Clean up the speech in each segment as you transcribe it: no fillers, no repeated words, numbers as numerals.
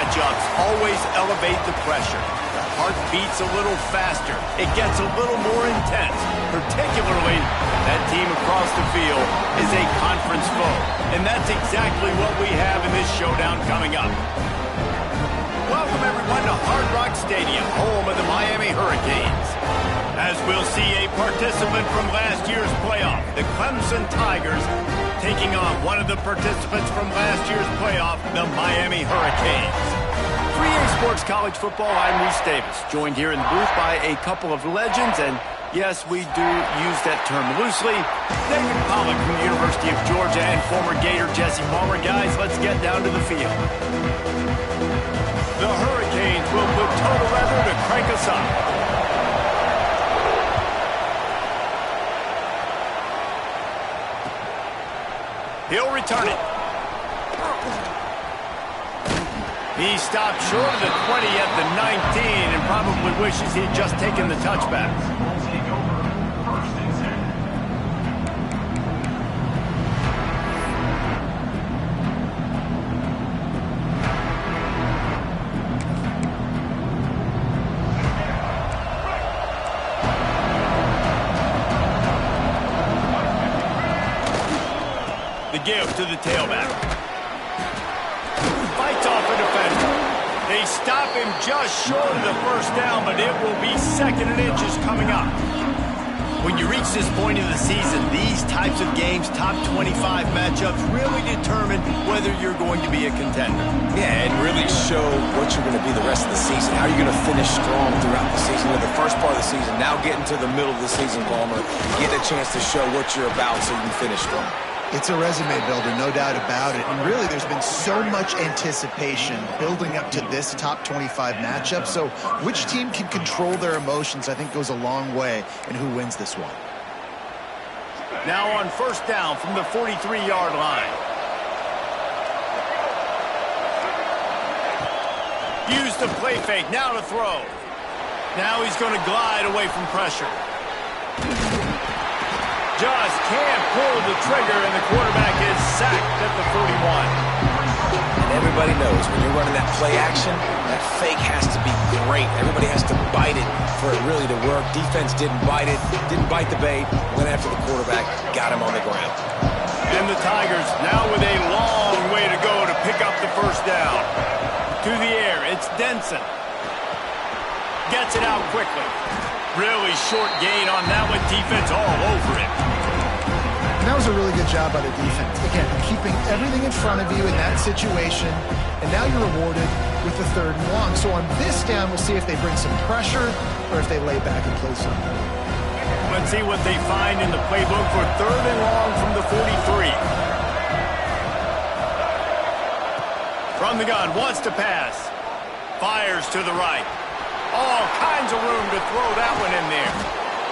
matchups always elevate the pressure. The heart beats a little faster. It gets a little more intense. Particularly, that team across the field is a conference foe. And that's exactly what we have in this showdown coming up. Welcome, everyone, to Hard Rock Stadium, home of the Miami Hurricanes. As we'll see a participant from last year's playoff, the Clemson Tigers, taking on one of the participants from last year's playoff, the Miami Hurricanes. 3A Sports College Football, I'm Reese Davis, joined here in the booth by a couple of legends, and yes, we do use that term loosely. David Pollack from the University of Georgia and former Gator Jesse Palmer. Guys, let's get down to the field. The Hurricanes will put total weather to crank us up. He'll return it. He stopped short of the 20 at the 19 and probably wishes he'd just taken the touchback. The give to the tailback. Fights off a defender. They stop him just short of the first down, but it will be 2nd and inches coming up. When you reach this point in the season, these types of games, top 25 matchups, really determine whether you're going to be a contender. Yeah, and really show what you're going to be the rest of the season. How are you going to finish strong throughout the season? With the first part of the season, now getting to the middle of the season, Palmer, get a chance to show what you're about so you can finish strong. It's a resume builder, no doubt about it. And really, there's been so much anticipation building up to this top 25 matchup. So which team can control their emotions, I think, goes a long way in who wins this one. Now on first down from the 43-yard line. Use the play fake, now to throw. Now he's going to glide away from pressure. Just can't pull the trigger, and the quarterback is sacked at the 41. And everybody knows when you're running that play action, that fake has to be great. Everybody has to bite it for it really to work. Defense didn't bite it, didn't bite the bait, went after the quarterback, got him on the ground. And the Tigers now with a long way to go to pick up the first down. To the air, it's Denson. Gets it out quickly. Really short gain on that one. Defense all over it. And that was a really good job by the defense. Again, keeping everything in front of you in that situation, and now you're rewarded with the 3rd and long. So on this down, we'll see if they bring some pressure or if they lay back and play something. Let's see what they find in the playbook for 3rd and long from the 43. From the gun, wants to pass. Fires to the right. All kinds of room to throw that one in there.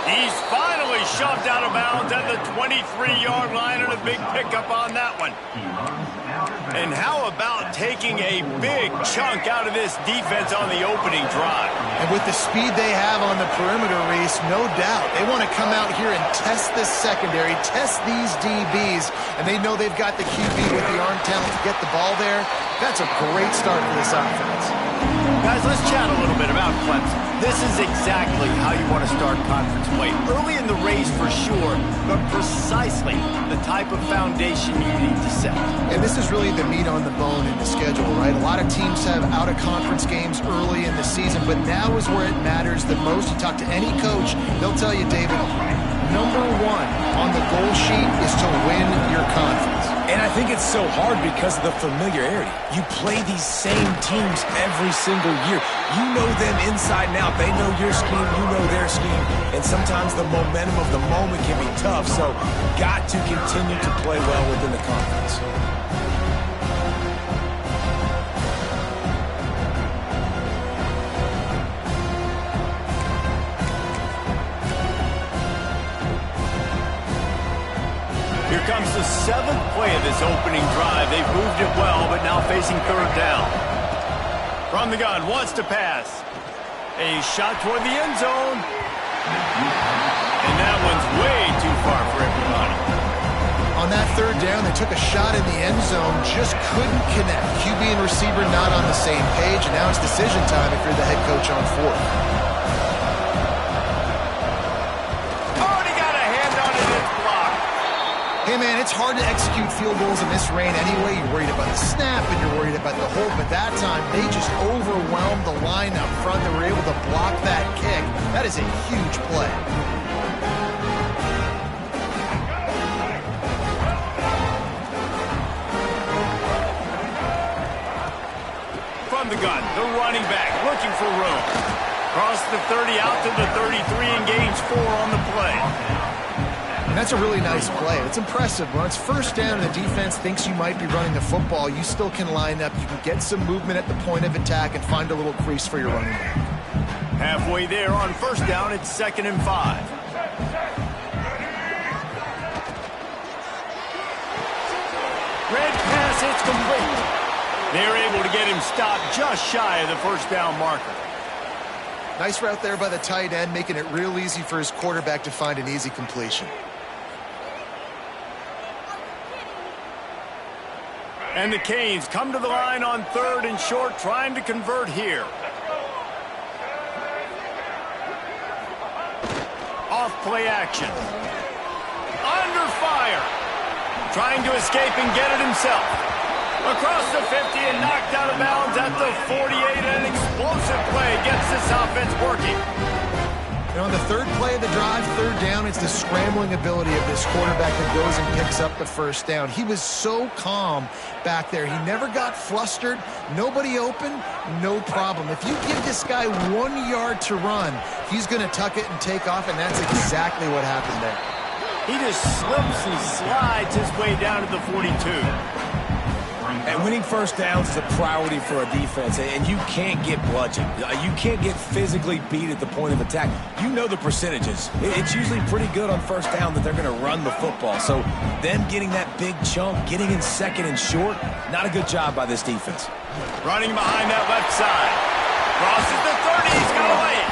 He's finally shoved out of bounds at the 23-yard line, and a big pickup on that one. And how about taking a big chunk out of this defense on the opening drive? And with the speed they have on the perimeter, Reese, no doubt, they want to come out here and test this secondary, test these DBs, and they know they've got the QB with the arm talent to get the ball there. That's a great start for this offense. Guys, let's chat a little bit about Clemson. This is exactly how you want to start conference play. Early in the race for sure, but precisely the type of foundation you need to set. And this is really the meat on the bone in the schedule, right? A lot of teams have out-of-conference games early in the season, but now is where it matters the most. You talk to any coach, they'll tell you, David, number 1 on the goal sheet is to win your conference. And I think it's so hard because of the familiarity. You play these same teams every single year. You know them inside and out. They know your scheme, you know their scheme. And sometimes the momentum of the moment can be tough. So got to continue to play well within the conference. Here comes the 7th play of this opening drive. They've moved it well, but now facing 3rd down. From the gun, wants to pass. A shot toward the end zone. And that one's way too far for everybody. On that third down, they took a shot in the end zone, just couldn't connect. QB and receiver not on the same page, and now it's decision time if you're the head coach on fourth. Oh, and he got a hand on it, it's blocked. Hey, man, it's hard to execute field goals in this rain anyway. You're worried about the snap and you're worried about the hold, but that time they just overwhelmed the line up front. They were able to block that kick. That is a huge play. From the gun, the running back looking for room. Cross the 30 out to the 33 and gains 4 on the play. And that's a really nice play. It's impressive. When it's first down and the defense thinks you might be running the football, you still can line up. You can get some movement at the point of attack and find a little crease for your running back. Halfway there on first down, it's 2nd and 5. Red pass, it's complete. They're able to get him stopped just shy of the first down marker. Nice route there by the tight end, making it real easy for his quarterback to find an easy completion. And the Canes come to the line on 3rd and short, trying to convert here. Off play action. Under fire. Trying to escape and get it himself. Across the 50 and knocked out of bounds at the 48. An explosive play gets this offense working. And on the third play of the drive, third down, it's the scrambling ability of this quarterback that goes and picks up the first down. He was so calm back there. He never got flustered. Nobody open, no problem. If you give this guy 1 yard to run, he's going to tuck it and take off, and that's exactly what happened there. He just slips and slides his way down to the 42. And winning first downs is a priority for a defense, and you can't get bludgeoned. You can't get physically beat at the point of attack. You know the percentages. It's usually pretty good on first down that they're going to run the football. So them getting that big chunk, getting in 2nd and short, not a good job by this defense. Running behind that left side. Crosses the 30. He's got a lane.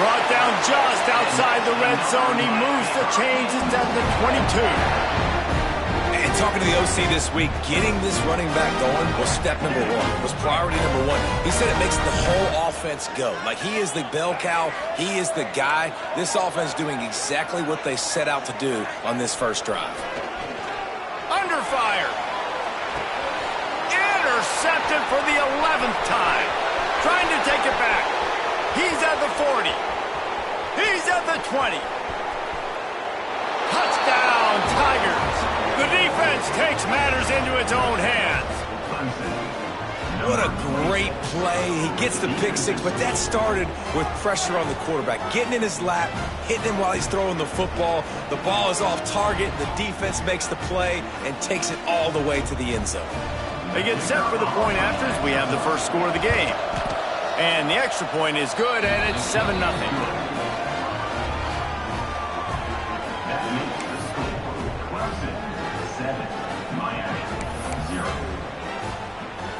Brought down just outside the red zone. He moves the chains. It's at the 22. Talking to the OC this week, getting this running back going was step number 1, was priority number 1. He said it makes the whole offense go. Like, he is the bell cow, he is the guy. This offense doing exactly what they set out to do on this first drive. Under fire. Intercepted for the 11th time. Trying to take it back. He's at the 40. He's at the 20. Touchdown, Tigers. The defense takes matters into its own hands. What a great play. He gets the pick 6, but that started with pressure on the quarterback. Getting in his lap, hitting him while he's throwing the football. The ball is off target. The defense makes the play and takes it all the way to the end zone. They get set for the point after as we have the first score of the game. And the extra point is good, and it's 7-0.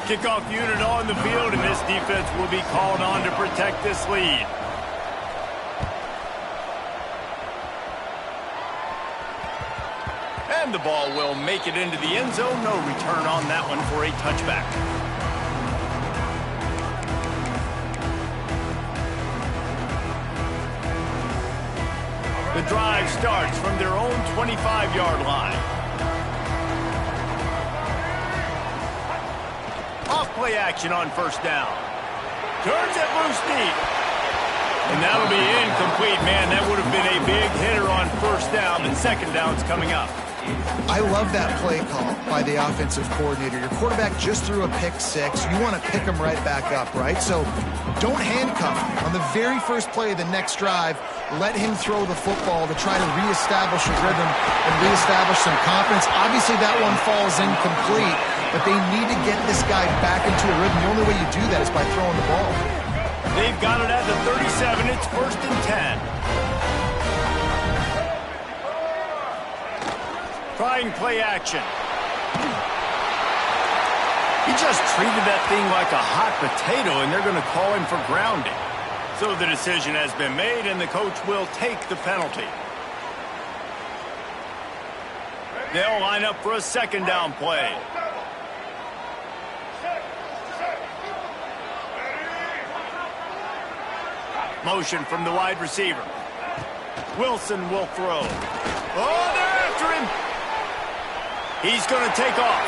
Kickoff unit on the field, and this defense will be called on to protect this lead. And the ball will make it into the end zone. No return on that one for a touchback. The drive starts from their own 25-yard line. Off-play action on first down. Turns it loose deep. And that'll be incomplete, man. That would have been a big hitter on first down, but second down's coming up. I love that play call by the offensive coordinator. Your quarterback just threw a pick 6. You want to pick him right back up, right? So don't handcuff him. On the very first play of the next drive, let him throw the football to try to reestablish a rhythm and reestablish some confidence. Obviously, that one falls incomplete, but they need to get this guy back into a rhythm. The only way you do that is by throwing the ball. They've got it at the 37. It's 1st and 10. Trying play action. He just treated that thing like a hot potato, and they're going to call him for grounding. So the decision has been made, and the coach will take the penalty. They'll line up for a second down play. Motion from the wide receiver. Wilson will throw. Oh, they're after him. He's going to take off.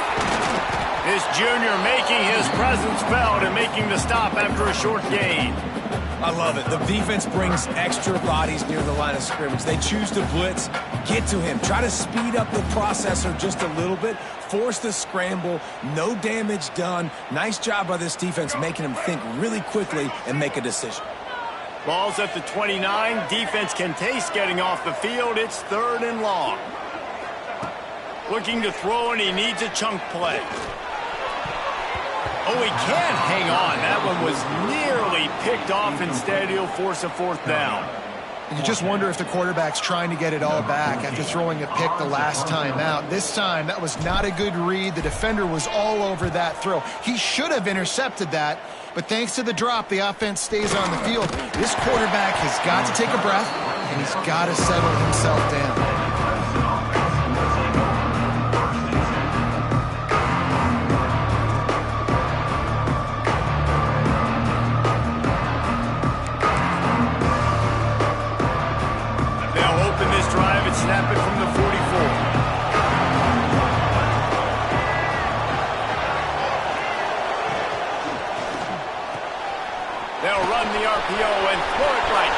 This junior making his presence felt and making the stop after a short gain. I love it. The defense brings extra bodies near the line of scrimmage. They choose to blitz, get to him, try to speed up the processor just a little bit, force the scramble, no damage done. Nice job by this defense making him think really quickly and make a decision. Ball's at the 29. Defense can taste getting off the field. It's 3rd and long. Looking to throw, and he needs a chunk play. Oh, he can't hang on. That one was nearly picked off. Instead, he'll force a 4th down. You just wonder if the quarterback's trying to get it all back after throwing a pick the last time out. This time, that was not a good read. The defender was all over that throw. He should have intercepted that, but thanks to the drop, the offense stays on the field. This quarterback has got to take a breath, and he's got to settle himself down. Snap it from the 44. They'll run the RPO and throw it right.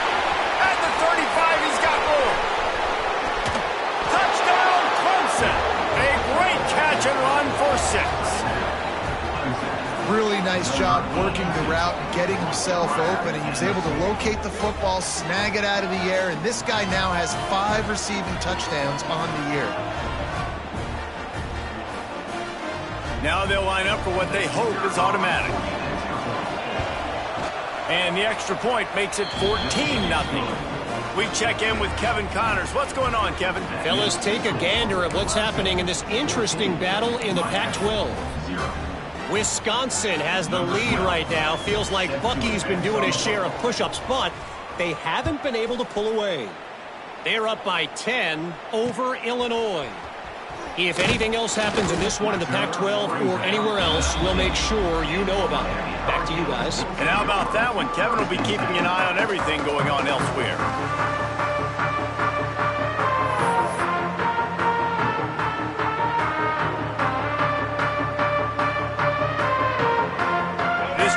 At the 35, he's got room. Touchdown, Clemson. A great catch and run for 6. Really nice job working the route and getting himself open, and he was able to locate the football, snag it out of the air, and this guy now has 5 receiving touchdowns on the year. Now they'll line up for what they hope is automatic. And the extra point makes it 14-0. We check in with Kevin Connors. What's going on, Kevin? Fellas, take a gander at what's happening in this interesting battle in the Pac-12. Wisconsin has the lead right now. Feels like Bucky's been doing his share of push-ups, but they haven't been able to pull away. They're up by 10 over Illinois. If anything else happens in this one in the Pac-12 or anywhere else, we'll make sure you know about it. Back to you guys. And how about that one? Kevin will be keeping an eye on everything going on elsewhere.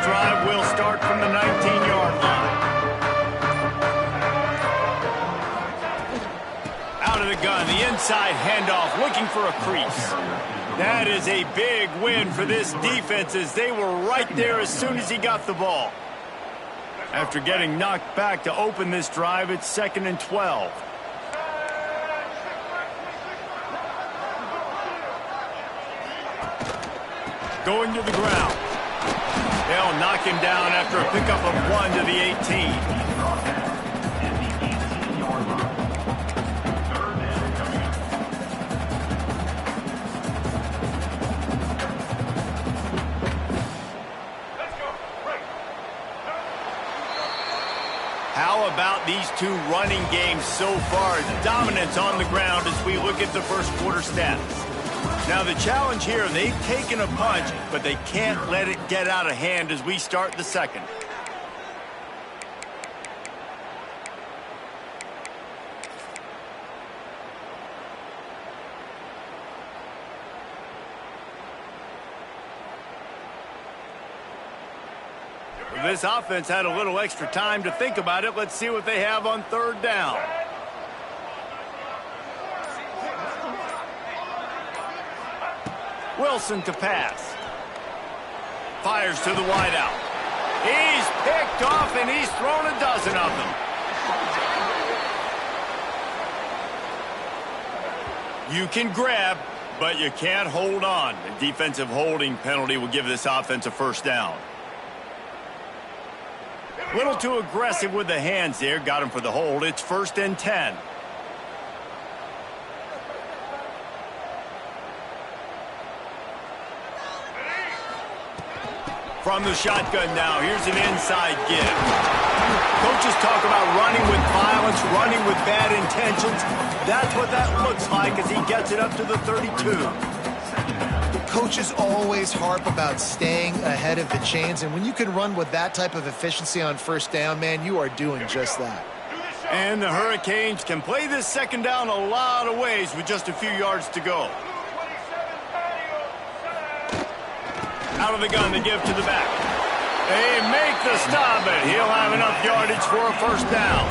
Drive will start from the 19-yard line. Out of the gun, the inside handoff, looking for a crease. That is a big win for this defense as they were right there as soon as he got the ball. After getting knocked back to open this drive, it's 2nd and 12. Going to the ground. They'll knock him down after a pickup of 1 to the 18. How about these 2 running games so far? Dominance on the ground as we look at the first quarter stats. Now the challenge here, they've taken a punch, but they can't let it get out of hand as we start the second. This offense had a little extra time to think about it. Let's see what they have on 3rd down. Wilson to pass. Fires to the wideout. He's picked off, and he's thrown a dozen of them. You can grab, but you can't hold on. The defensive holding penalty will give this offense a 1st down. A little too aggressive with the hands there. Got him for the hold. It's 1st and 10. From the shotgun now, here's an inside give. Coaches talk about running with violence, running with bad intentions. That's what that looks like as he gets it up to the 32. Coaches always harp about staying ahead of the chains, and when you can run with that type of efficiency on first down, man, you are doing just that. And the Hurricanes can play this second down a lot of ways with just a few yards to go. Out of the gun, the give to the back. They make the stop, but he'll have enough yardage for a first down.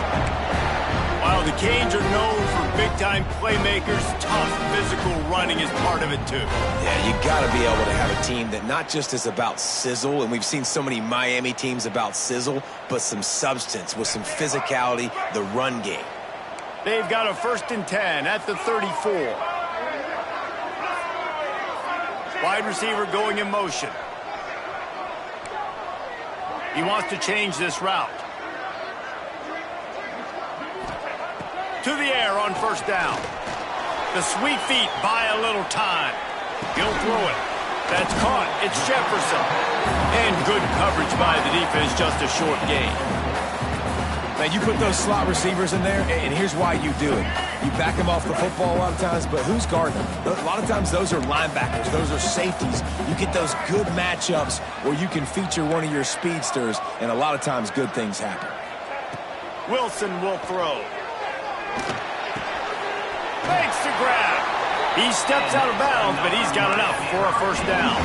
While the Canes are known for big-time playmakers, tough physical running is part of it too. Yeah, you got to be able to have a team that not just is about sizzle, and we've seen so many Miami teams about sizzle, but some substance with some physicality, the run game. They've got a 1st and 10 at the 34. Wide receiver going in motion. He wants to change this route. To the air on first down. The sweet feet buy a little time. He'll throw it. That's caught. It's Jefferson. And good coverage by the defense, just a short gain. Now, you put those slot receivers in there, and here's why you do it. You back them off the football a lot of times, but who's guarding them? A lot of times those are linebackers. Those are safeties. You get those good matchups where you can feature one of your speedsters, and a lot of times good things happen. Wilson will throw. Makes the grab. He steps out of bounds, but he's got enough for a first down.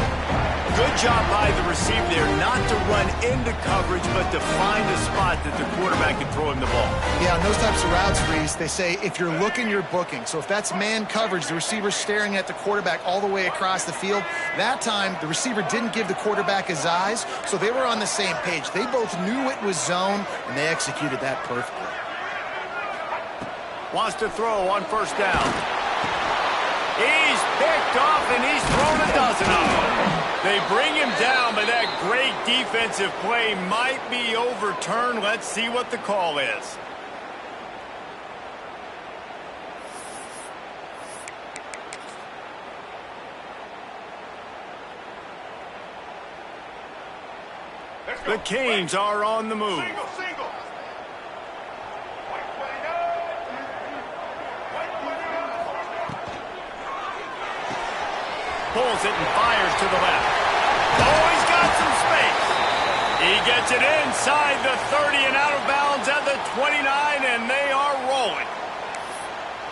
Good job by the receiver there not to run into coverage, but to find a spot that the quarterback can throw him the ball. Yeah, on those types of routes, Reese, they say if you're looking, you're booking. So if that's man coverage, the receiver's staring at the quarterback all the way across the field. That time, the receiver didn't give the quarterback his eyes, so they were on the same page. They both knew it was zone, and they executed that perfectly. Wants to throw on first down. He's picked off, and he's thrown a dozen of them. They bring him down, but that great defensive play might be overturned. Let's see what the call is. The Canes are on the move. Pulls it and fires to the left. Oh, he's got some space. He gets it inside the 30 and out of bounds at the 29, and they are rolling.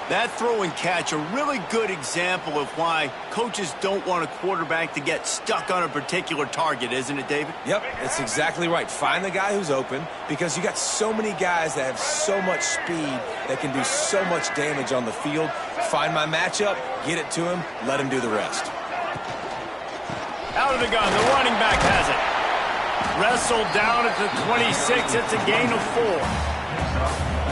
That throw and catch, a really good example of why coaches don't want a quarterback to get stuck on a particular target, isn't it, David? Yep, that's exactly right. Find the guy who's open, because you got so many guys that have so much speed that can do so much damage on the field. Find my matchup, get it to him, let him do the rest. Out of the gun, the running back has it. Wrestled down at the 26, it's a gain of 4.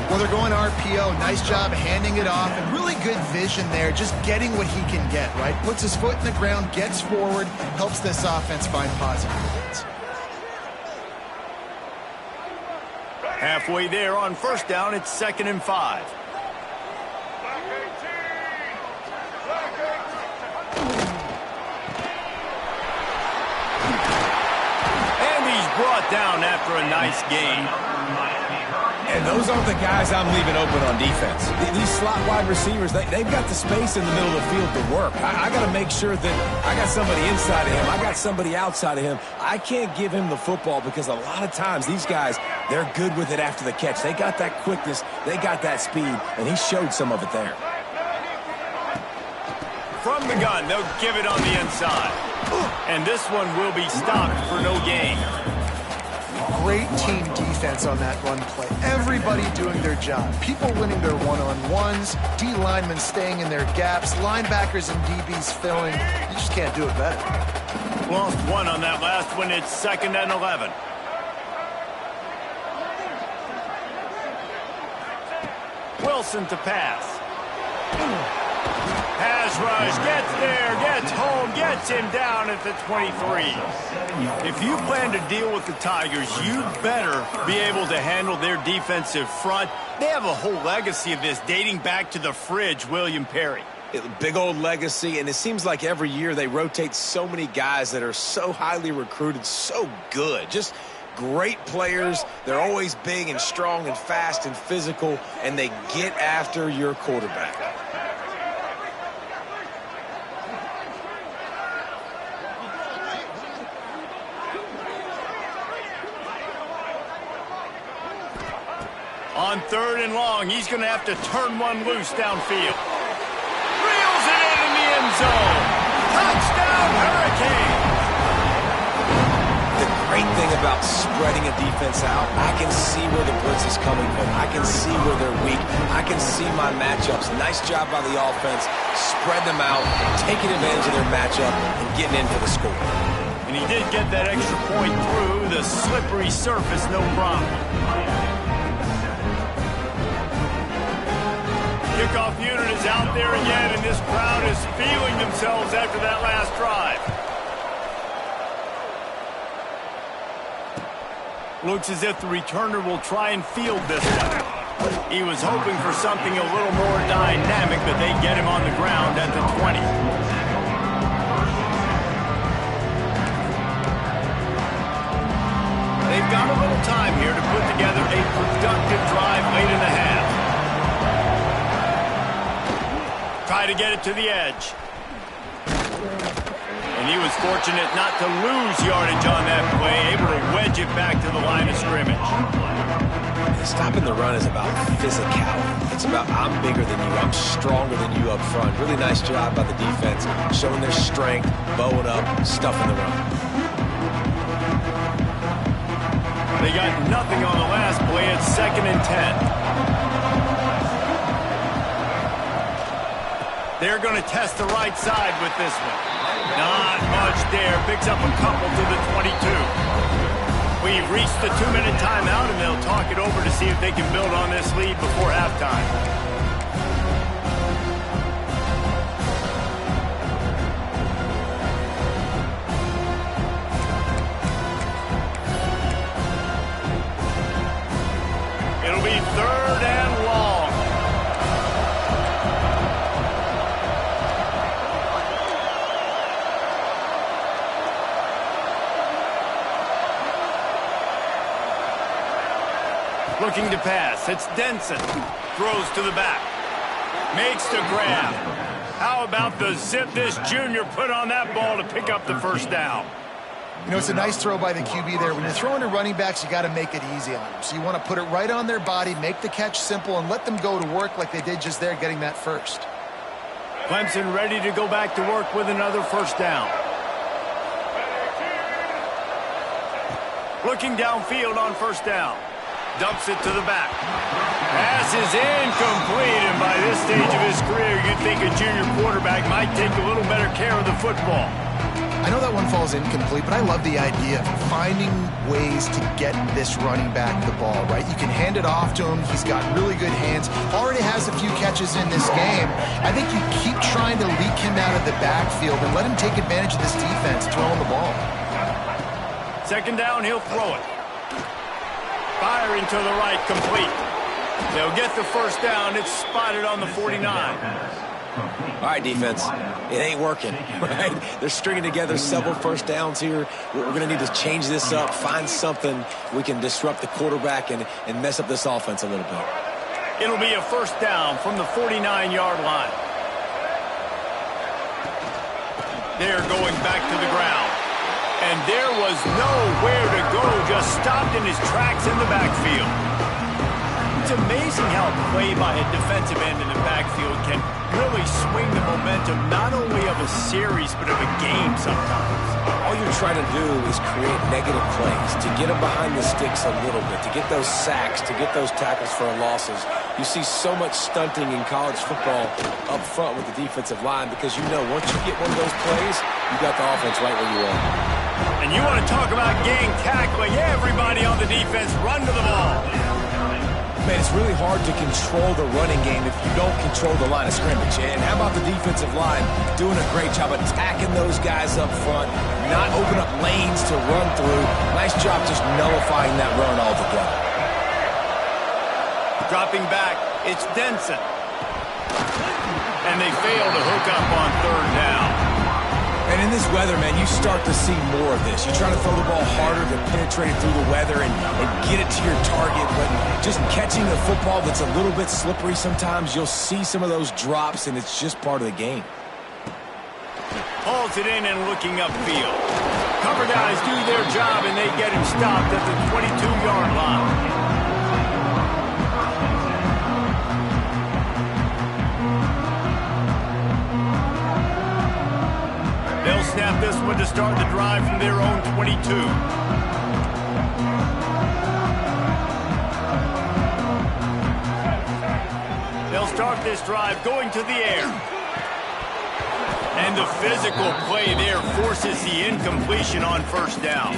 Well, they're going RPO. Nice job handing it off, and really good vision there, just getting what he can get, right? Puts his foot in the ground, gets forward, helps this offense find positive points. Halfway there on first down, it's 2nd and 5. Brought down after a nice game. And those aren't the guys I'm leaving open on defense. These slot wide receivers, they've got the space in the middle of the field to work. I got to make sure that I got somebody inside of him. I got somebody outside of him. I can't give him the football because a lot of times these guys, they're good with it after the catch. They got that quickness. They got that speed, and he showed some of it there. From the gun, they'll give it on the inside. And this one will be stopped for no gain. Great team defense on that run play. Everybody doing their job. People winning their one-on-ones, D linemen staying in their gaps, linebackers and DBs filling. You just can't do it better. Lost one on that last one. It's 2nd and 11. Wilson to pass. Pass rush, gets there, gets home, gets him down at the 23. If you plan to deal with the Tigers, you better be able to handle their defensive front. They have a whole legacy of this dating back to the fridge, William Perry. Big old legacy, and it seems like every year they rotate so many guys that are so highly recruited, so good. Just great players. They're always big and strong and fast and physical, and they get after your quarterback. On 3rd and long, he's going to have to turn one loose downfield. Reels it in the end zone. Touchdown, Hurricane! The great thing about spreading a defense out, I can see where the blitz is coming from. I can see where they're weak. I can see my matchups. Nice job by the offense. Spread them out, taking advantage of their matchup, and getting in for the score. And he did get that extra point through the slippery surface, no problem. Kickoff unit is out there again, and this crowd is feeling themselves after that last drive. Looks as if the returner will try and field this one. He was hoping for something a little more dynamic, but they get him on the ground at the 20. They've got a little time here to put together a productive drive late in the half. Try to get it to the edge. And he was fortunate not to lose yardage on that play, able to wedge it back to the line of scrimmage. Stopping the run is about physicality. It's about I'm bigger than you, I'm stronger than you up front. Really nice job by the defense, showing their strength, bowing up, stuffing the run. They got nothing on the last play. It's 2nd and 10. They're going to test the right side with this one. Not much there. Picks up a couple to the 22. We've reached the 2-minute timeout, and they'll talk it over to see if they can build on this lead before halftime. It'll be 3rd and long. Looking to pass. It's Denson. Throws to the back. Makes the grab. How about the zip this junior put on that ball to pick up the first down? You know, it's a nice throw by the QB there. When you're throwing to running backs, you got to make it easy on them. So you want to put it right on their body, make the catch simple, and let them go to work like they did just there, getting that first. Clemson ready to go back to work with another first down. Looking downfield on first down. Dumps it to the back. Pass is incomplete, and by this stage of his career, you'd think a junior quarterback might take a little better care of the football. I know that one falls incomplete, but I love the idea of finding ways to get this running back the ball, right? You can hand it off to him. He's got really good hands. Already has a few catches in this game. I think you keep trying to leak him out of the backfield and let him take advantage of this defense throwing the ball. 2nd down, he'll throw it. Firing to the right, complete. They'll get the first down. It's spotted on the 49. All right, defense. It ain't working, right? They're stringing together several first downs here. We're going to need to change this up, find something we can disrupt the quarterback and mess up this offense a little bit. It'll be a first down from the 49-yard line. They're going back to the ground. And there was nowhere to go, just stopped in his tracks in the backfield. It's amazing how a play by a defensive end in the backfield can really swing the momentum not only of a series, but of a game sometimes. All you're trying to do is create negative plays, to get them behind the sticks a little bit, to get those sacks, to get those tackles for losses. You see so much stunting in college football up front with the defensive line because you know once you get one of those plays, you got the offense right where you are. And you want to talk about gang tackling, everybody on the defense run to the ball. Man, it's really hard to control the running game if you don't control the line of scrimmage. And how about the defensive line doing a great job attacking those guys up front, not open up lanes to run through. Nice job just nullifying that run altogether. Dropping back, it's Denson. And they fail to hook up on third down. And in this weather, man, you start to see more of this. You try to throw the ball harder to penetrate it through the weather and get it to your target. But just catching a football that's a little bit slippery sometimes, you'll see some of those drops, and it's just part of the game. Hauls it in and looking upfield. Cover guys do their job, and they get him stopped at the 22-yard line. They'll snap this one to start the drive from their own 22. They'll start this drive going to the air. And the physical play there forces the incompletion on first down.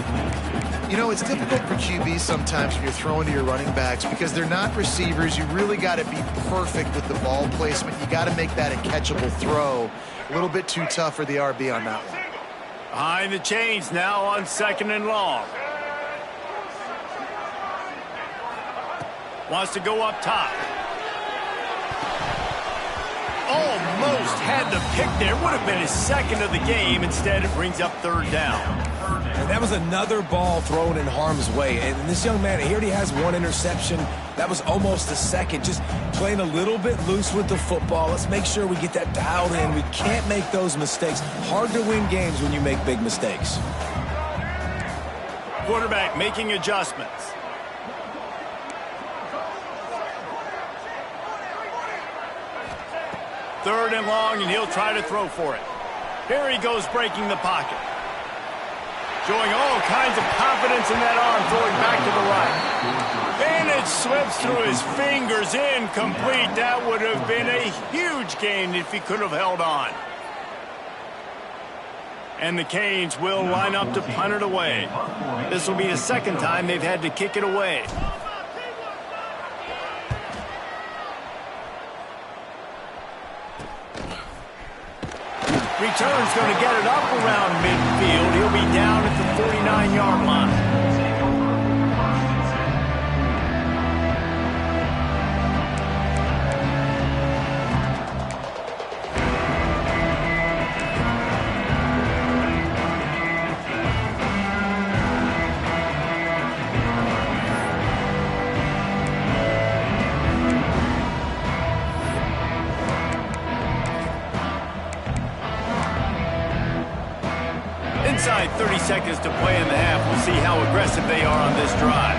You know, it's difficult for QBs sometimes when you're throwing to your running backs because they're not receivers. You really got to be perfect with the ball placement. You got to make that a catchable throw. A little bit too tough for the RB on that one. Behind the chains now on 2nd and long. Wants to go up top. Almost had the pick there. Would have been his second of the game. Instead, it brings up third down. And that was another ball thrown in harm's way. And this young man, he already has one interception. That was almost a second. Just playing a little bit loose with the football. Let's make sure we get that dialed in. We can't make those mistakes. Hard to win games when you make big mistakes. Quarterback making adjustments. Third and long, and he'll try to throw for it. Here he goes breaking the pocket. Showing all kinds of confidence in that arm, throwing back to the right. And it slips through his fingers, incomplete. That would have been a huge gain if he could have held on. And the Canes will line up to punt it away. This will be the second time they've had to kick it away. Return's going to get it up around midfield. He'll be down at the 49-yard line. Inside 30 seconds to play in the half. We'll see how aggressive they are on this drive.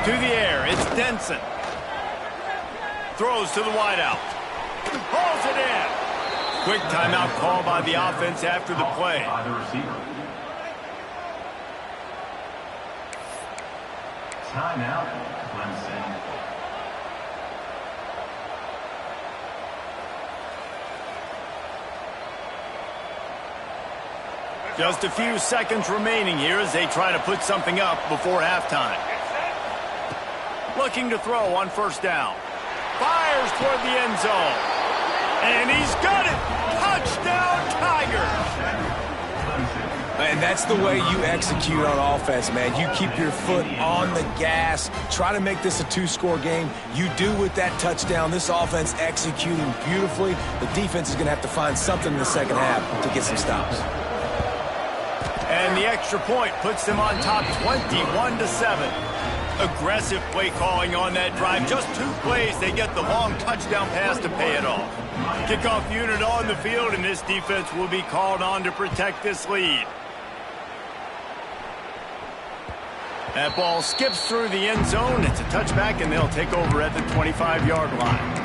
To the air, it's Denson. Throws to the wideout. Hauls it in. Quick timeout call by the offense after the play. Timeout, Clemson. Just a few seconds remaining here as they try to put something up before halftime. Looking to throw on first down. Fires toward the end zone. And he's got it! Touchdown, Tigers! And that's the way you execute on offense, man. You keep your foot on the gas. Try to make this a two-score game. You do with that touchdown. This offense executing beautifully. The defense is going to have to find something in the second half to get some stops. And the extra point puts them on top 21-7. Aggressive play calling on that drive. Just 2 plays, they get the long touchdown pass to pay it off. Kickoff unit on the field, and this defense will be called on to protect this lead. That ball skips through the end zone. It's a touchback, and they'll take over at the 25-yard line.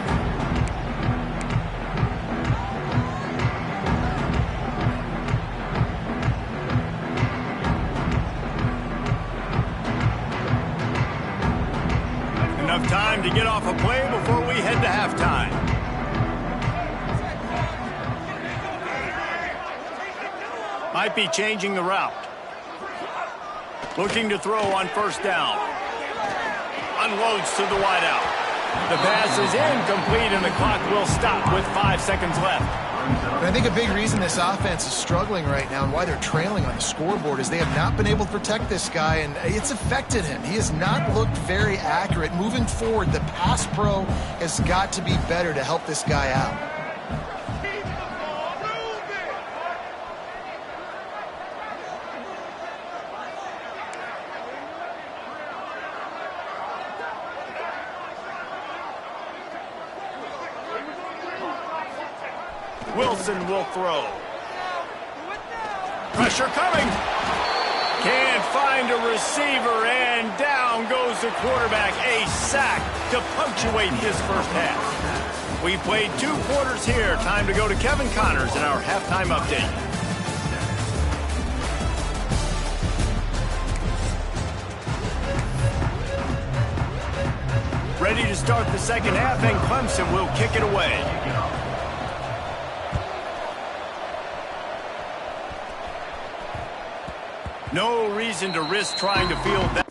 Enough time to get off a play before we head to halftime. Might be changing the route. Looking to throw on first down. Unloads to the wideout. The pass is incomplete, and the clock will stop with 5 seconds left. And I think a big reason this offense is struggling right now and why they're trailing on the scoreboard is they have not been able to protect this guy, and it's affected him. He has not looked very accurate. Moving forward, the pass pro has got to be better to help this guy out. Wilson will throw. Pressure coming. Can't find a receiver, and down goes the quarterback. A sack to punctuate this first half. We played 2 quarters here. Time to go to Kevin Connors in our halftime update. Ready to start the second half, and Clemson will kick it away. No reason to risk trying to field that.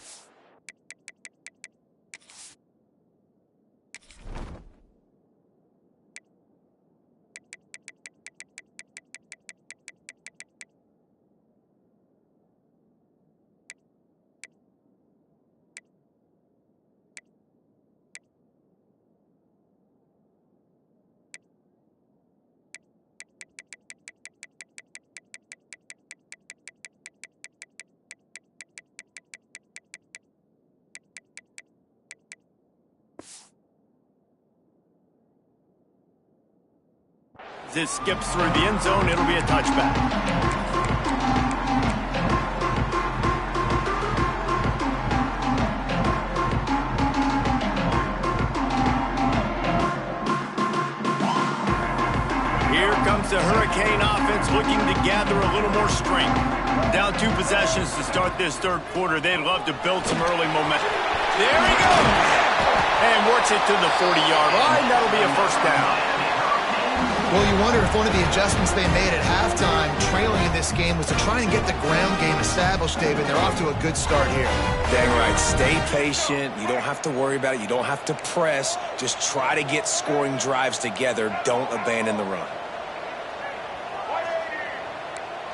This skips through the end zone. It'll be a touchback. Here comes the Hurricane offense looking to gather a little more strength. Down 2 possessions to start this third quarter. They'd love to build some early momentum. There he goes! And works it to the 40-yard line. That'll be a first down. Well, you wonder if one of the adjustments they made at halftime, trailing in this game, was to try and get the ground game established, David. They're off to a good start here. Dang right. Stay patient. You don't have to worry about it. You don't have to press. Just try to get scoring drives together. Don't abandon the run.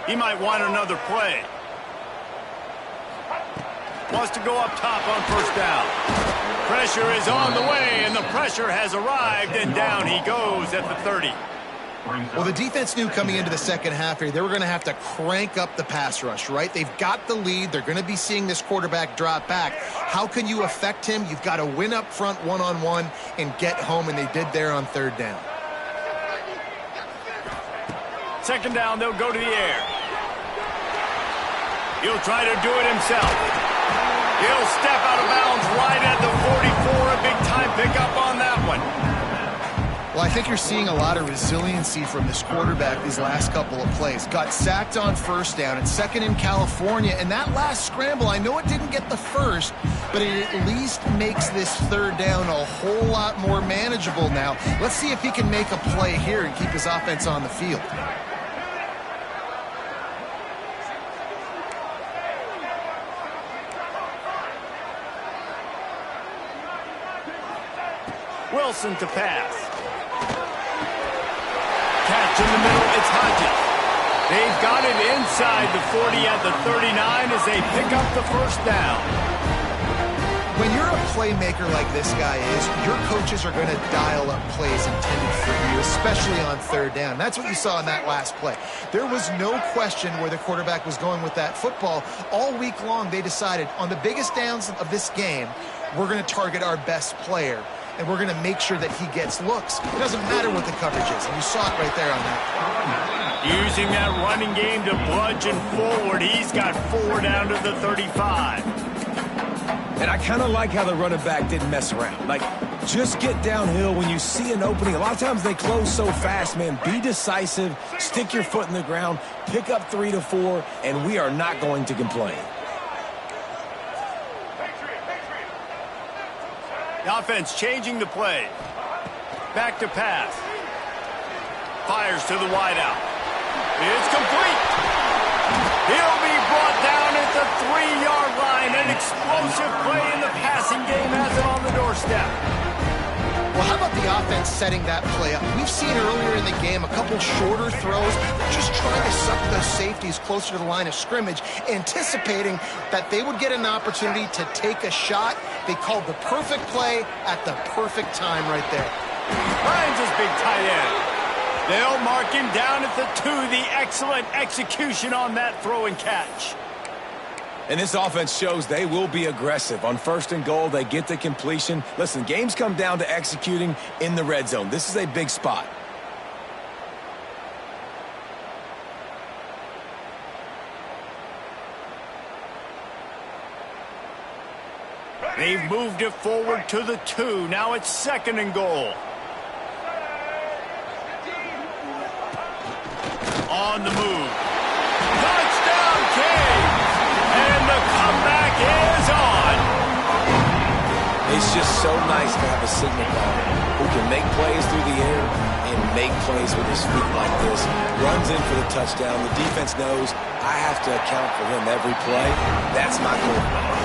He might want another play. Wants to go up top on first down. Pressure is on the way, and the pressure has arrived, and down he goes at the 30. Well, the defense knew coming into the second half here they were going to have to crank up the pass rush, right? They've got the lead. They're going to be seeing this quarterback drop back. How can you affect him? You've got to win up front one-on-one and get home, and they did there on third down. Second down, they'll go to the air. He'll try to do it himself. He'll step out of bounds right at the 44. A big-time pickup on that one. Well, I think you're seeing a lot of resiliency from this quarterback these last couple of plays. Got sacked on first down and second in California. And that last scramble, I know it didn't get the first, but it at least makes this third down a whole lot more manageable now. Let's see if he can make a play here and keep his offense on the field. Wilson to pass. Catch in the middle, it's Hodges. They've got it inside the 40 at the 39 as they pick up the first down. When you're a playmaker like this guy is, your coaches are going to dial up plays intended for you, especially on third down. That's what you saw in that last play. There was no question where the quarterback was going with that football. All week long, they decided on the biggest downs of this game, we're going to target our best player. And we're going to make sure that he gets looks. It doesn't matter what the coverage is. And you saw it right there on that. Using that running game to bludgeon forward. He's got 4 down to the 35. And I kind of like how the running back didn't mess around. Like, just get downhill when you see an opening. A lot of times they close so fast, man. Be decisive. Stick your foot in the ground. Pick up 3 to 4. And we are not going to complain. The offense changing the play. Back to pass. Fires to the wideout. It's complete. He'll be brought down at the 3-yard line. An explosive play in the passing game has it on the doorstep. Well, how about the offense setting that play up? We've seen earlier in the game a couple shorter throws. They're just trying to suck those safeties closer to the line of scrimmage, anticipating that they would get an opportunity to take a shot. They called the perfect play at the perfect time right there. Finds his big tight end. They'll mark him down at the 2. The excellent execution on that throw and catch. And this offense shows they will be aggressive. On first and goal, they get the completion. Listen, games come down to executing in the red zone. This is a big spot. They've moved it forward to the 2. Now it's 2nd and goal. On the move. Touchdown, King! And the comeback is on. It's just so nice to have a signal baller who can make plays through the air and make plays with his feet like this. Runs in for the touchdown. The defense knows I have to account for him every play. That's my quarterback.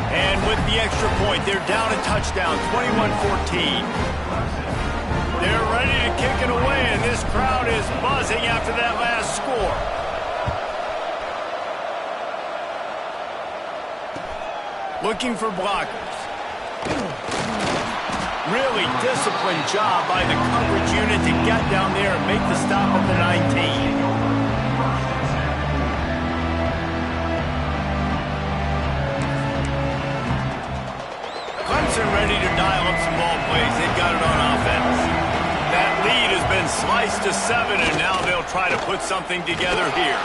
And with the extra point, they're down a touchdown, 21-14. They're ready to kick it away, and this crowd is buzzing after that last score. Looking for blockers. Really disciplined job by the coverage unit to get down there and make the stop at the 19. Clemson ready to dial up some ball plays. They've got it on offense. That lead has been sliced to 7, and now they'll try to put something together here.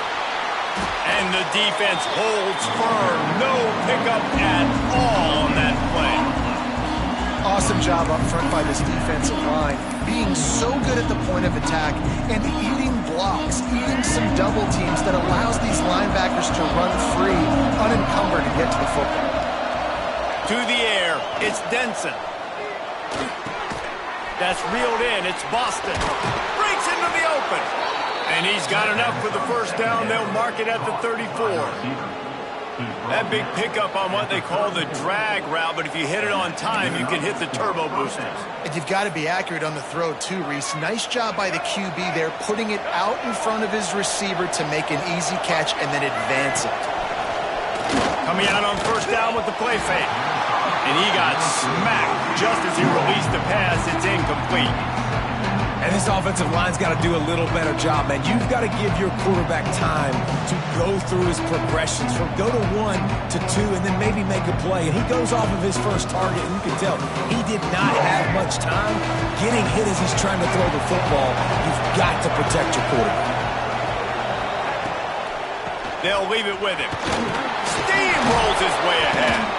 And the defense holds firm. No pickup at all on that play. Awesome job up front by this defensive line, being so good at the point of attack and eating blocks, eating some double teams that allows these linebackers to run free, unencumbered, and get to the football. To the air, it's Denson. That's reeled in, it's Boston. Breaks into the open. And he's got enough for the first down. They'll mark it at the 34. That big pickup on what they call the drag route, but if you hit it on time, you can hit the turbo boosters. And you've got to be accurate on the throw too, Reese. Nice job by the QB there, putting it out in front of his receiver to make an easy catch and then advance it. Coming out on first down with the play fake. And he got smacked just as he released the pass. It's incomplete. And this offensive line's got to do a little better job, man. You've got to give your quarterback time to go through his progressions from go to 1 to 2 and then maybe make a play. And he goes off of his first target, and you can tell he did not have much time getting hit as he's trying to throw the football. You've got to protect your quarterback. They'll leave it with him. Steamrolls his way ahead.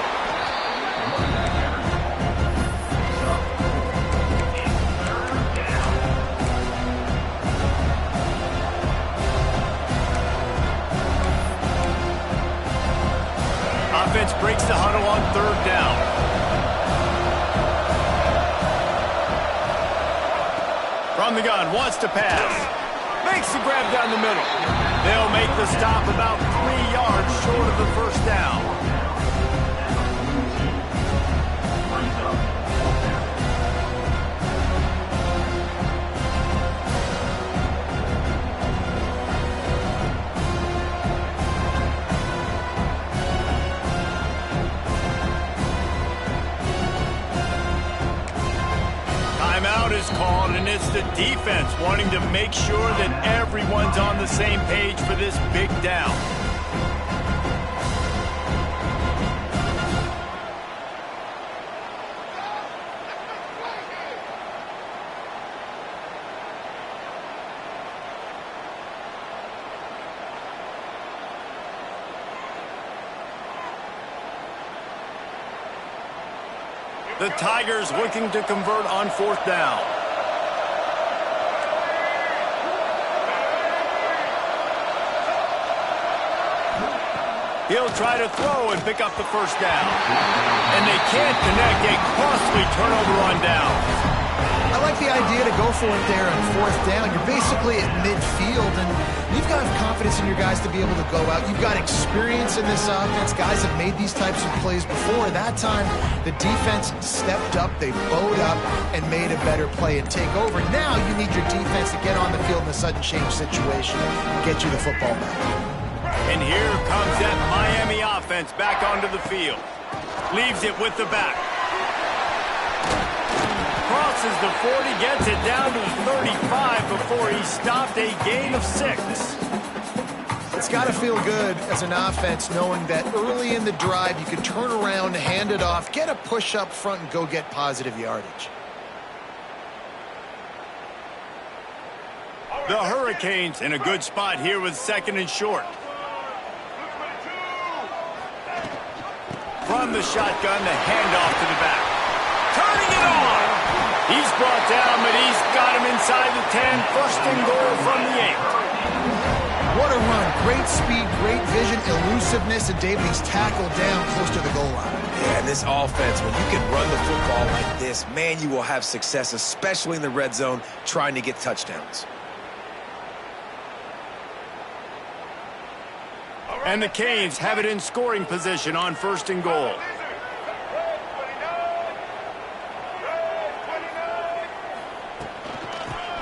Offense breaks the huddle on third down. From the gun, wants to pass. Makes the grab down the middle. They'll make the stop about 3 yards short of the first down. Is called, and it's the defense wanting to make sure that everyone's on the same page for this big down. The Tigers looking to convert on fourth down. He'll try to throw and pick up the first down. And they can't connect a costly turnover on downs. I like the idea to go for it there on fourth down. You're basically at midfield, and you've got confidence in your guys to be able to go out. You've got experience in this offense. Guys have made these types of plays before. That time, the defense stepped up, they bowed up, and made a better play and take over. Now you need your defense to get on the field in a sudden change situation and get you the football back. And here comes that Miami offense back onto the field. Leaves it with the back. Crosses the 40, gets it down to 35 before he stopped, a gain of 6. It's got to feel good as an offense knowing that early in the drive you can turn around, hand it off, get a push up front, and go get positive yardage. The Hurricanes in a good spot here with 2nd and short. from the shotgun, the handoff to the back. Turning it on. He's brought down, but he's got him inside the 10. First and goal from the 8. What a run. Great speed, great vision, elusiveness, and David, he's tackled down close to the goal line. Yeah, and this offense, when you can run the football like this, man, you will have success, especially in the red zone, trying to get touchdowns. And the Canes have it in scoring position on first and goal.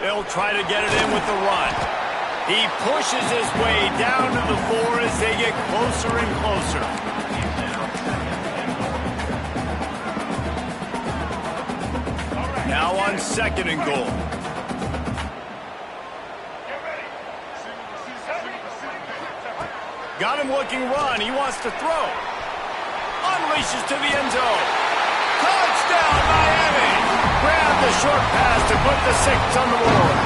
They'll try to get it in with the run. He pushes his way down to the 4 as they get closer and closer. Now on second and goal. Got him looking run. He wants to throw. Unleashes to the end zone. Touchdown, Miami! Grab the short pass to put the 6 on the board.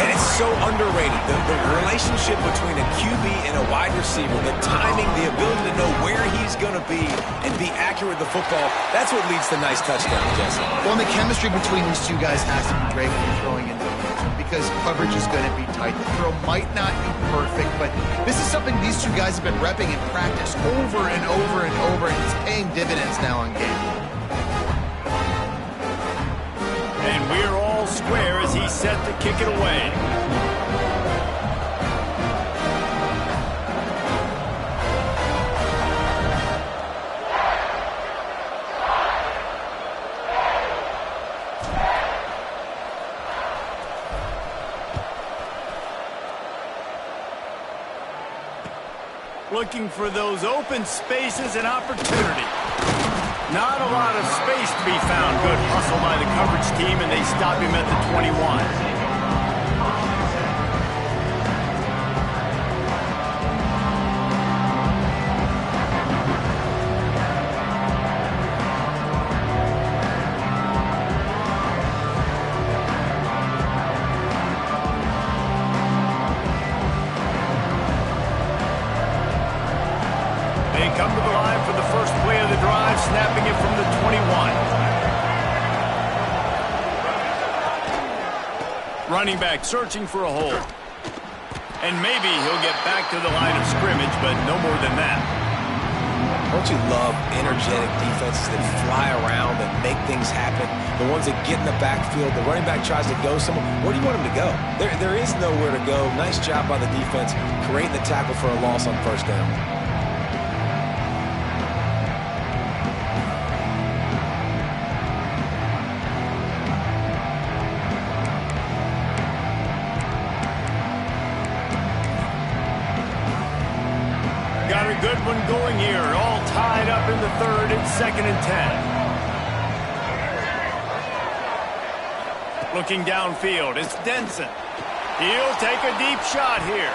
And it's so underrated. The relationship between a QB and a wide receiver, the timing, the ability to know where he's going to be and be accurate with the football, that's what leads to nice touchdowns, Jesse. Well, and the chemistry between these two guys has to be great when you're throwing into the end zone because coverage is going to be tight. The throw might not be perfect, but this is something these two guys have been repping in practice over and over and over, and it's paying dividends now on game. And we're all square as he's set to kick it away. Looking for those open spaces and opportunity. Not a lot of space to be found. Good hustle by the coverage team, and they stop him at the 21. Come to the line for the first play of the drive, snapping it from the 21. Running back searching for a hole. And maybe he'll get back to the line of scrimmage, but no more than that. Don't you love energetic defenses that fly around and make things happen? The ones that get in the backfield, the running back tries to go somewhere. Where do you want him to go? There is nowhere to go. Nice job by the defense, creating the tackle for a loss on first down. Got a good one going here. All tied up in the third and second and 10. Looking downfield, it's Denson. He'll take a deep shot here.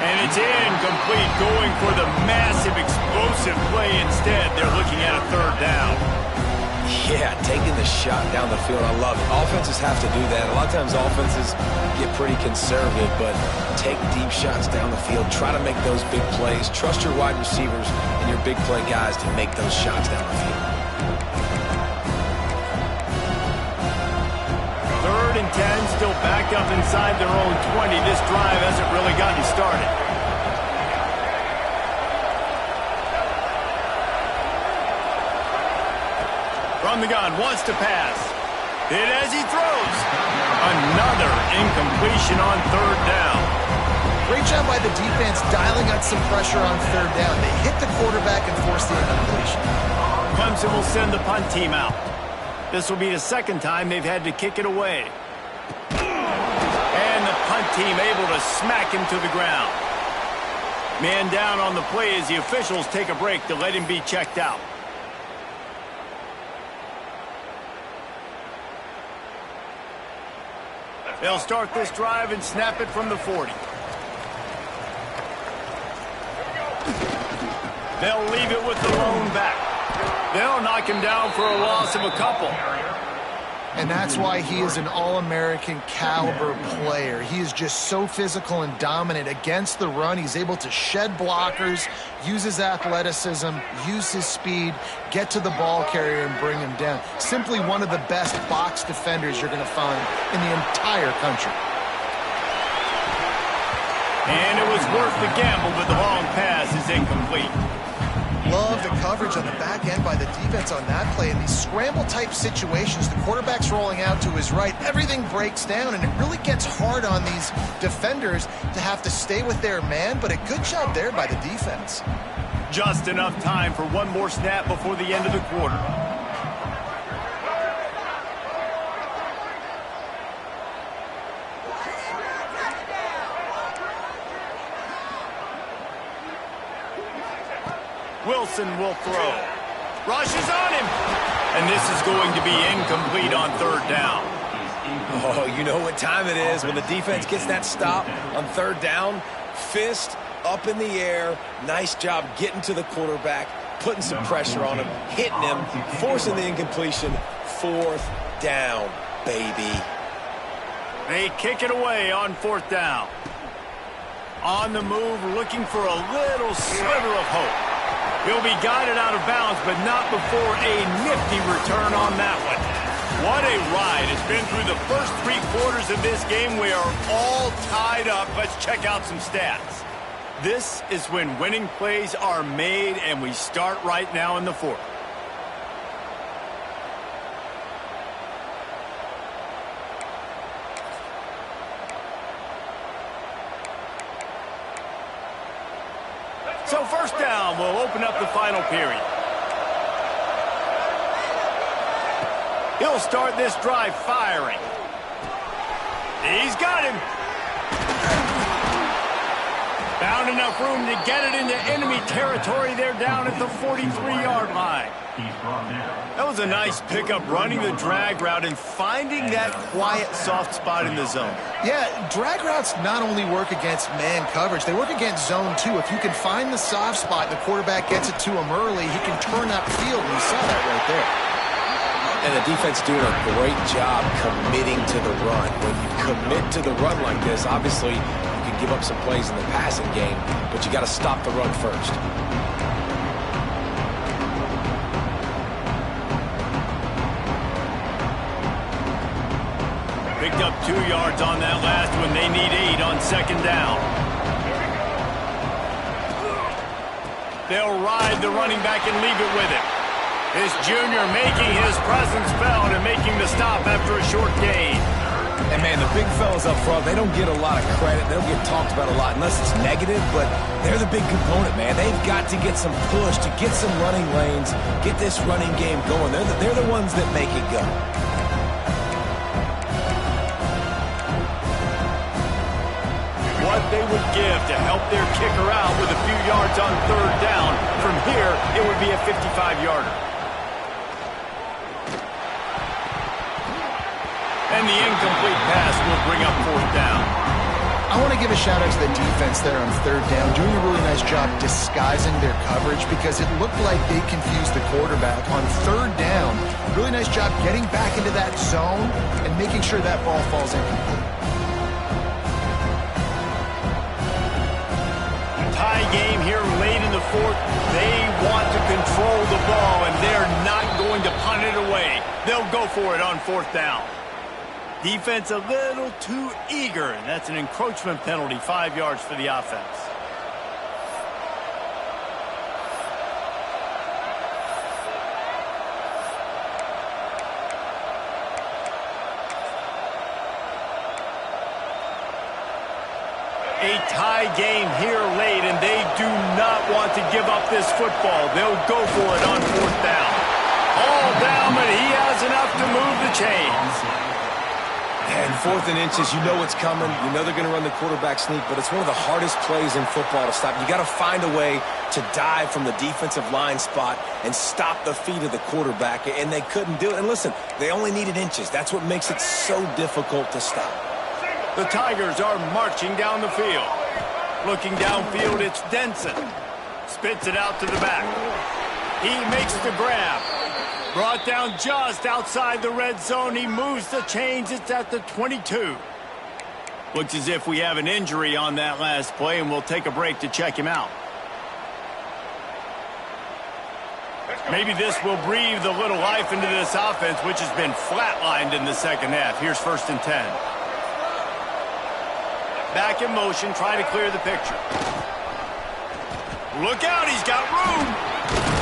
And it's incomplete, going for the massive explosive play instead. They're looking at a third down. Yeah, taking the shot down the field, I love it. Offenses have to do that. A lot of times offenses get pretty conservative, but take deep shots down the field. Try to make those big plays. Trust your wide receivers and your big play guys to make those shots down the field. Third and 10, still backed up inside their own 20. This drive hasn't really gotten started. From the gun, wants to pass. Hit as he throws. Another incompletion on third down. Great job by the defense dialing out some pressure on third down. They hit the quarterback and forced the incompletion. Clemson will send the punt team out. This will be the second time they've had to kick it away. And the punt team able to smack him to the ground. Man down on the play as the officials take a break to let him be checked out. They'll start this drive and snap it from the 40. They'll leave it with the lone back. They'll knock him down for a loss of a couple. And that's why he is an All-American caliber player. He is just so physical and dominant against the run. He's able to shed blockers, use his athleticism, use his speed, get to the ball carrier and bring him down. Simply one of the best box defenders you're going to find in the entire country. And it was worth the gamble, but the long pass is incomplete. Love the coverage on the back end by the defense on that play. In these scramble-type situations, the quarterback's rolling out to his right. Everything breaks down, and it really gets hard on these defenders to have to stay with their man, but a good job there by the defense. Just enough time for one more snap before the end of the quarter. Wilson will throw. Rushes on him. And this is going to be incomplete on third down. Oh, you know what time it is when the defense gets that stop on third down. Fist up in the air. Nice job getting to the quarterback, putting some pressure on him, hitting him, forcing the incompletion. Fourth down, baby. They kick it away on fourth down. On the move, looking for a little sliver of hope. He'll be guided out of bounds, but not before a nifty return on that one. What a ride. It's been through the first 3 quarters of this game. We are all tied up. Let's check out some stats. This is when winning plays are made, and we start right now in the fourth. So first down will open up the final period. He'll start this drive firing. He's got him. Found enough room to get it into enemy territory. They're down at the 43-yard line. That was a nice pickup, running the drag route and finding that quiet, soft spot in the zone. Yeah, drag routes not only work against man coverage, they work against zone too. If you can find the soft spot, the quarterback gets it to him early, he can turn upfield, and you saw that right there. And the defense doing a great job committing to the run. When you commit to the run like this, obviously you can give up some plays in the passing game, but you got to stop the run first. Picked up 2 yards on that last one. They need 8 on second down. They'll ride the running back and leave it with him. This junior making his presence felt and making the stop after a short gain. And, man, the big fellas up front, they don't get a lot of credit. They don't get talked about a lot unless it's negative, but they're the big component, man. They've got to get some push, to get some running lanes, get this running game going. They're the ones that make it go. What they would give to help their kicker out with a few yards on third down. From here, it would be a 55-yarder. And the incomplete pass will bring up fourth down. I want to give a shout out to the defense there on third down, doing a really nice job disguising their coverage because it looked like they confused the quarterback on third down. Really nice job getting back into that zone and making sure that ball falls incomplete. Tie game here late in the fourth. They want to control the ball, and they're not going to punt it away. They'll go for it on fourth down. Defense a little too eager, and that's an encroachment penalty, 5 yards for the offense. A tie game here late, and they do not want to give up this football. They'll go for it on fourth down. All down, but he has enough to move the chains. And 4th and inches, you know it's coming. You know they're going to run the quarterback sneak, but it's one of the hardest plays in football to stop. You got to find a way to dive from the defensive line spot and stop the feet of the quarterback, and they couldn't do it. And listen, they only needed inches. That's what makes it so difficult to stop. The Tigers are marching down the field. Looking downfield, it's Denson. Spits it out to the back. He makes the grab. Brought down just outside the red zone. He moves the chains. It's at the 22. Looks as if we have an injury on that last play, and we'll take a break to check him out. Maybe this will breathe a little life into this offense, which has been flatlined in the second half. Here's 1st and 10. Back in motion, trying to clear the picture. Look out, he's got room.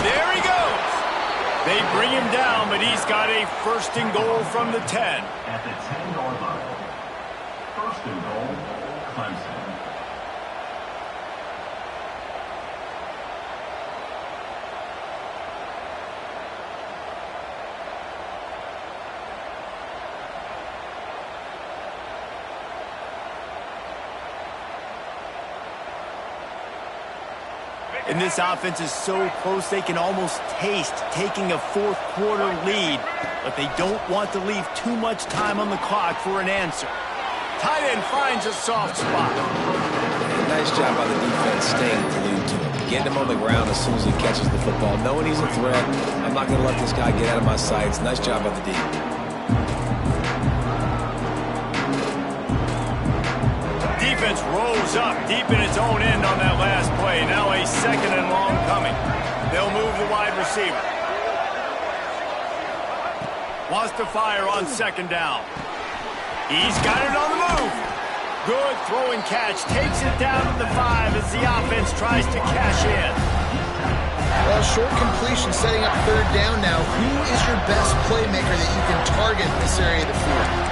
There he goes. They bring him down, but he's got a 1st and goal from the 10. At the 10-yard line. 1st and goal, Clemson. And this offense is so close they can almost taste taking a 4th quarter lead, but they don't want to leave too much time on the clock for an answer. Tight end finds a soft spot. Nice job by the defense staying glued to him. Getting him on the ground as soon as he catches the football. Knowing he's a threat, I'm not going to let this guy get out of my sights. Nice job by the D. Defense rolls up deep in its own end on that last play. Now a 2nd and long coming. They'll move the wide receiver. Wants to fire on 2nd down. He's got it on the move. Good throw and catch. Takes it down to the 5 as the offense tries to cash in. Well, short completion setting up 3rd down now. Who is your best playmaker that you can target in this area of the field?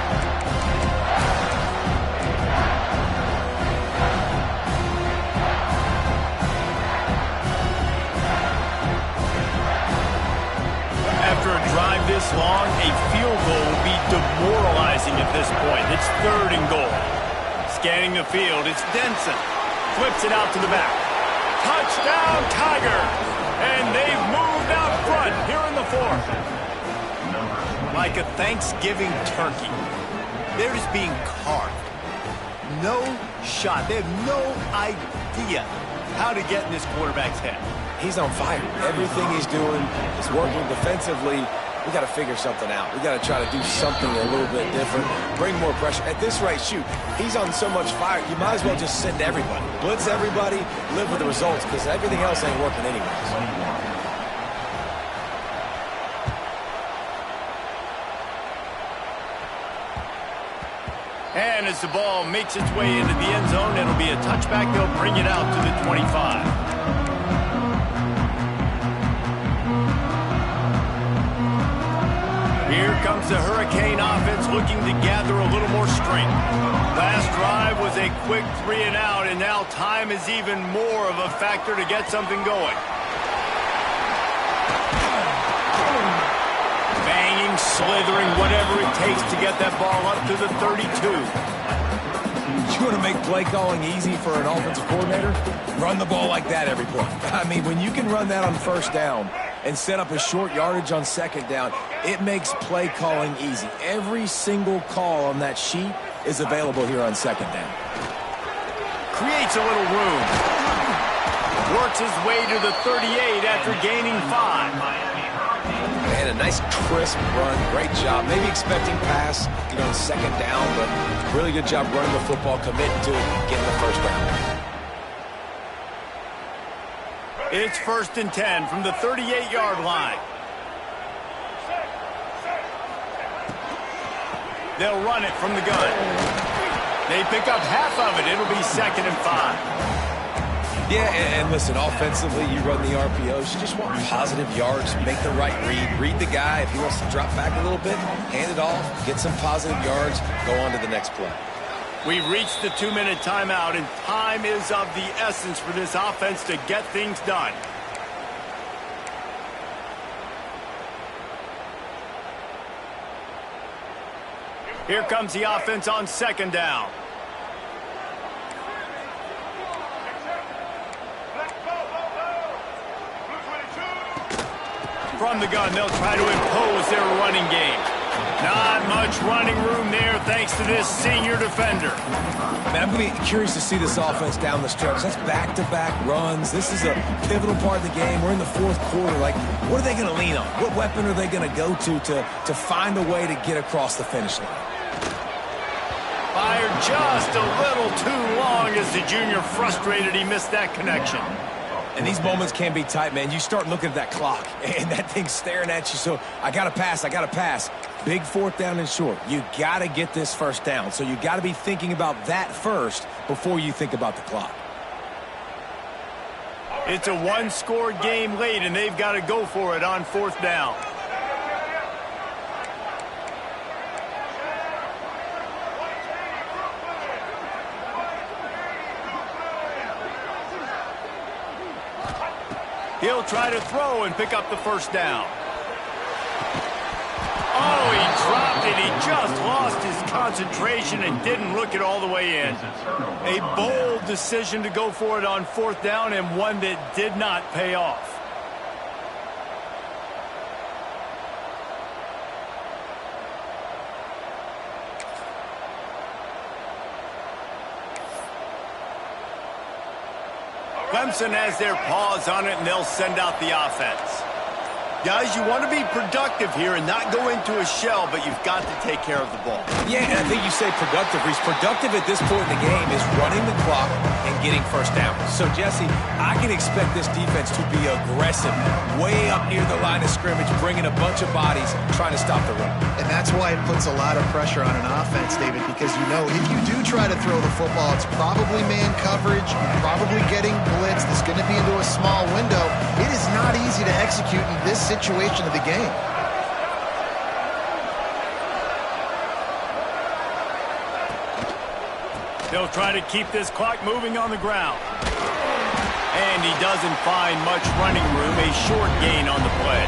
After a drive this long, a field goal will be demoralizing at this point. It's 3rd and goal. Scanning the field, it's Denson. Flips it out to the back. Touchdown, Tiger! And they've moved out front here in the 4th. Like a Thanksgiving turkey. They're just being carved. No shot. They have no idea how to get in this quarterback's head. He's on fire. Everything he's doing is working defensively. We got to figure something out. We got to try to do something a little bit different. Bring more pressure. At this rate, shoot, he's on so much fire, you might as well just send everybody. Blitz everybody, live with the results, because everything else ain't working anyways. And as the ball makes its way into the end zone, it'll be a touchback. They'll bring it out to the 25. Here comes the Hurricane offense looking to gather a little more strength. Last drive was a quick 3 and out, and now time is even more of a factor to get something going. Banging, slithering, whatever it takes to get that ball up to the 32. You want to make play calling easy for an offensive coordinator? Run the ball like that every play. I mean, when you can run that on 1st down and set up a short yardage on 2nd down, it makes play calling easy. Every single call on that sheet is available here on 2nd down. Creates a little room. Works his way to the 38 after gaining 5. And a nice crisp run. Great job. Maybe expecting pass, on 2nd down, but really good job running the football, committing to it, getting the 1st down. It's 1st and 10 from the 38-yard line. They'll run it from the gun. They pick up half of it. It'll be 2nd and 5. Yeah, and listen, offensively, you run the RPOs. You just want positive yards, make the right read the guy. If he wants to drop back a little bit, hand it off, get some positive yards, go on to the next play. We've reached the 2-minute timeout, and time is of the essence for this offense to get things done. Here comes the offense on 2nd down. From the gun, they'll try to impose their running game. Not much running room there thanks to this senior defender. Man, I'm going to be curious to see this offense down the stretch. That's back-to-back runs. This is a pivotal part of the game. We're in the fourth quarter. Like, what are they going to lean on? What weapon are they going to go to find a way to get across the finish line? Fired just a little too long as the junior frustrated he missed that connection. And these moments can be tight, man. You start looking at that clock, and that thing's staring at you. So I got to pass. Big fourth down and short. You got to get this first down. So you got to be thinking about that first before you think about the clock. It's a one-score game late, and they've got to go for it on fourth down. He'll try to throw and pick up the first down. Oh, he dropped it. He just lost his concentration and didn't look it all the way in. A bold decision to go for it on fourth down, and one that did not pay off. Clemson has their paws on it, and they'll send out the offense. Guys, you want to be productive here and not go into a shell, but you've got to take care of the ball. Yeah, and I think you say productive. Reese, productive at this point in the game is running the clock and getting first down. So, Jesse, I can expect this defense to be aggressive, way up near the line of scrimmage, bringing a bunch of bodies, trying to stop the run. And that's why it puts a lot of pressure on an offense, David, because you know if you do try to throw the football, it's probably man coverage, probably getting blitzed. It's going to be into a small window. It is not easy to execute in this situation of the game. They'll try to keep this clock moving on the ground. And he doesn't find much running room, a short gain on the play.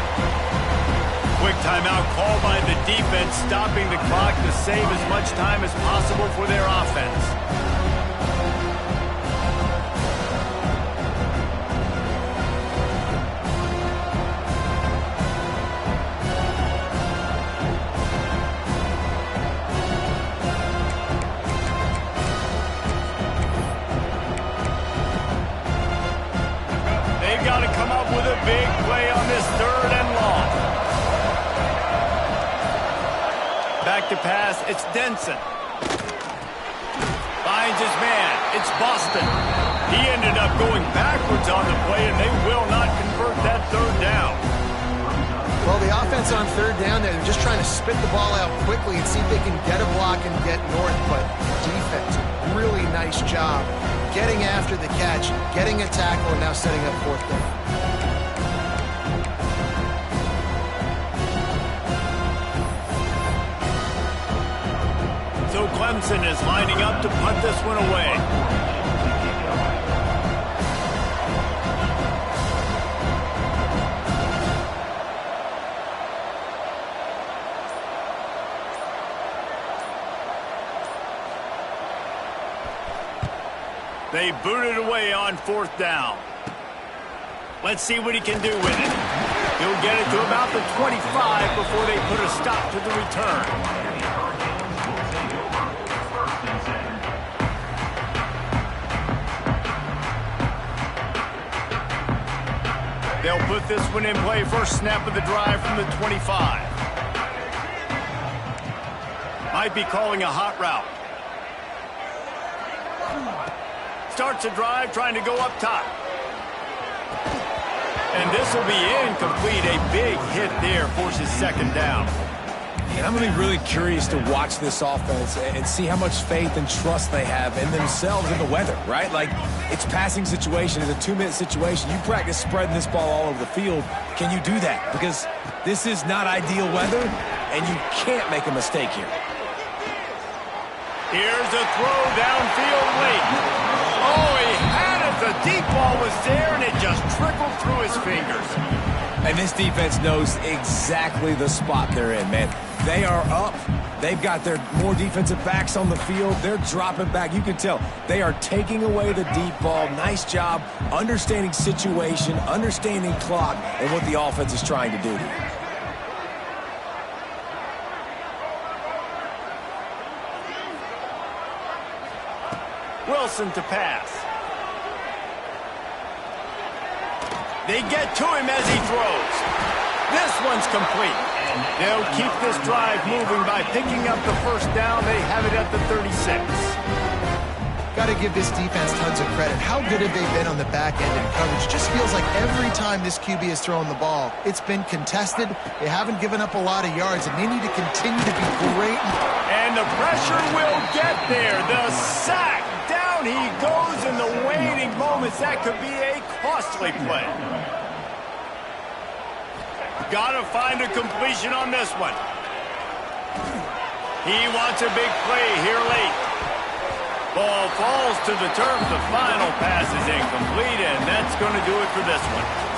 Quick timeout called by the defense, stopping the clock to save as much time as possible for their offense. Got to come up with a big play on this third and long. Back to pass, it's Denson. Finds his man, it's Boston. He ended up going backwards on the play, and they will not convert that third down. Well, the offense on third down there, they're just trying to spit the ball out quickly and see if they can get a block and get north, but defense, really nice job getting after the catch, getting a tackle, and now setting up fourth down. So Clemson is lining up to punt this one away. They boot it away on fourth down. Let's see what he can do with it. He'll get it to about the 25 before they put a stop to the return. They'll put this one in play. First snap of the drive from the 25. Might be calling a hot route. Starts a drive trying to go up top. And this will be incomplete. A big hit there forces second down. And I'm going to be really curious to watch this offense and see how much faith and trust they have in themselves and the weather, right? Like, it's passing situation. It's a 2-minute situation. You practice spreading this ball all over the field. Can you do that? Because this is not ideal weather, and you can't make a mistake here. Here's a throw downfield late. Oh, he had it. The deep ball was there, and it just trickled through his fingers. And this defense knows exactly the spot they're in, man. They are up. They've got their more defensive backs on the field. They're dropping back. You can tell they are taking away the deep ball. Nice job understanding situation, understanding clock, and what the offense is trying to do. Wilson to pass. They get to him as he throws. This one's complete. They'll keep this drive moving by picking up the first down. They have it at the 36. Got to give this defense tons of credit. How good have they been on the back end in coverage? Just feels like every time this QB has thrown the ball, it's been contested. They haven't given up a lot of yards, and they need to continue to be great. And the pressure will get there. The sack. Down he goes in the waning moments. That could be a costly play. Got to find a completion on this one. He wants a big play here late. Ball falls to the turf. The final pass is incomplete, and that's going to do it for this one.